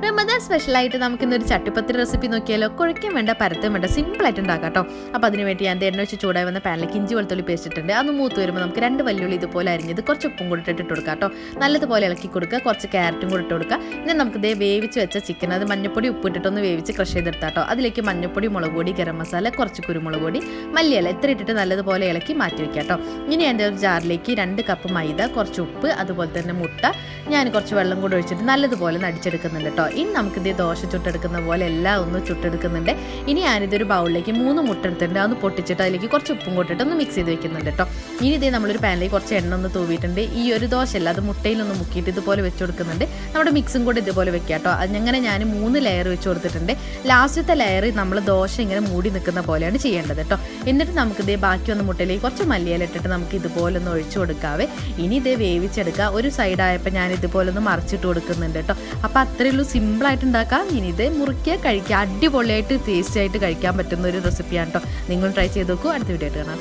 റമദാൻ സ്പെഷ്യലായിട്ട് നമുക്ക് ഇന്നൊരു ചട്ടിപ്പത്തിരി റെസിപ്പി നോക്കിയാലോ. കുഴയ്ക്കാൻ വേണ്ട, പരത്തും വേണ്ട, സിമ്പിളായിട്ട് ഉണ്ടാക്കാം കേട്ടോ. അപ്പോൾ അതിന് വേണ്ടി ഞാൻ എണ്ണ വെച്ച് ചൂടായി വന്ന പാനിലേക്ക് ഇഞ്ചി വെളുത്തുള്ളി പേസ്റ്റ് ഇട്ടുണ്ട്. അതൊന്ന് മൂത്ത് വരുമ്പോൾ നമുക്ക് 2 വല്യുള്ളി ഇതുപോലെ അരിഞ്ഞത് കുറച്ച് ഉപ്പും കൂടി ഇട്ട് കൊടുക്കാം കേട്ടോ. നല്ലതുപോലെ ഇളക്കി കൊടുക്കുക. കുറച്ച് ക്യാരറ്റും കൂടി ഇട്ട് കൊടുക്കുക. ഇനി നമുക്ക് വേവിച്ച് വെച്ച ചിക്കൻ, അത് മഞ്ഞപ്പൊടി ഉപ്പ് ഇട്ടിട്ടൊന്ന് വേവിച്ച് ക്രഷ് ചെയ്തെടുത്താൽ കേട്ടോ. അതിലേക്ക് മഞ്ഞപ്പൊടി, മുളക് പൊടി, ഗരം മസാല, കുറച്ച് കുരുമുളക് പൊടി, മല്ലിയില ഇത്ര ഇട്ടിട്ട് നല്ലതുപോലെ ഇളക്കി മാറ്റി വയ്ക്കാം കേട്ടോ. ഇനി എൻ്റെ ഒരു ജാറിലേക്ക് 2 കപ്പ് മൈദ, കുറച്ച് ഉപ്പ്, അതുപോലെ തന്നെ മുട്ട, ഞാൻ കുറച്ച് വെള്ളം കൂടി ഒഴിച്ചിട്ട് നല്ലതുപോലെ നടിച്ചെടുക്കുന്നുണ്ട് കേട്ടോ. ഇനി നമുക്കിത് ദോശ ചുട്ടെടുക്കുന്ന പോലെ എല്ലാം ഒന്ന് ചുട്ടെടുക്കുന്നുണ്ട്. ഇനി ഞാനിതൊരു ബൗളിലേക്ക് 3 മുട്ട എടുത്തിട്ടുണ്ട്. അതൊന്ന് പൊട്ടിച്ചിട്ട് അതിലേക്ക് കുറച്ച് ഉപ്പും കൂട്ടിട്ട് ഒന്ന് മിക്സ് ചെയ്ത് വെക്കുന്നുണ്ട് കേട്ടോ. ഇനി ഇതേ നമ്മളൊരു പാനിലേക്ക് കുറച്ച് എണ്ണ ഒന്ന് തൂവിയിട്ടുണ്ട്. ഈ ഒരു ദോശയല്ല, അത് മുട്ടയിലൊന്ന് മുക്കിയിട്ട് ഇതുപോലെ വെച്ച് കൊടുക്കുന്നുണ്ട്. നമ്മുടെ മിക്സും കൂടി ഇതുപോലെ വെക്കുക കേട്ടോ. അങ്ങനെ ഞാൻ 3 ലെയർ വെച്ച് കൊടുത്തിട്ടുണ്ട്. ലാസ്റ്റത്തെ ലെയർ നമ്മൾ ദോശ ഇങ്ങനെ മൂടി നിൽക്കുന്ന പോലെയാണ് ചെയ്യേണ്ടത് കേട്ടോ. എന്നിട്ട് നമുക്കിതേ ബാക്കി വന്ന മുട്ടയിലേക്ക് കുറച്ച് മല്ലിയില ഇട്ടിട്ട് നമുക്ക് ഇതുപോലെ ഒന്ന് ഒഴിച്ചു കൊടുക്കാവേ. ഇനി ഇതേ വേവിച്ചെടുക്കുക. ഒരു സൈഡായപ്പോൾ ഞാൻ ഇതുപോലെ ഒന്ന് മറിച്ചിട്ട് കൊടുക്കുന്നുണ്ട് കേട്ടോ. അപ്പോൾ അത്രയേ ഉള്ളൂ, സിമ്പിളായിട്ട് ഉണ്ടാക്കാം. ഇനി ഇത് മുറിക്കുക, കഴിക്കുക. അടിപൊളിയായിട്ട് ടേസ്റ്റി ആയിട്ട് കഴിക്കാൻ പറ്റുന്ന ഒരു റെസിപ്പിയാണ് കേട്ടോ. നിങ്ങൾ ട്രൈ ചെയ്ത് നോക്കൂ. അടുത്ത വീഡിയോ ആയിട്ട് കാണാം.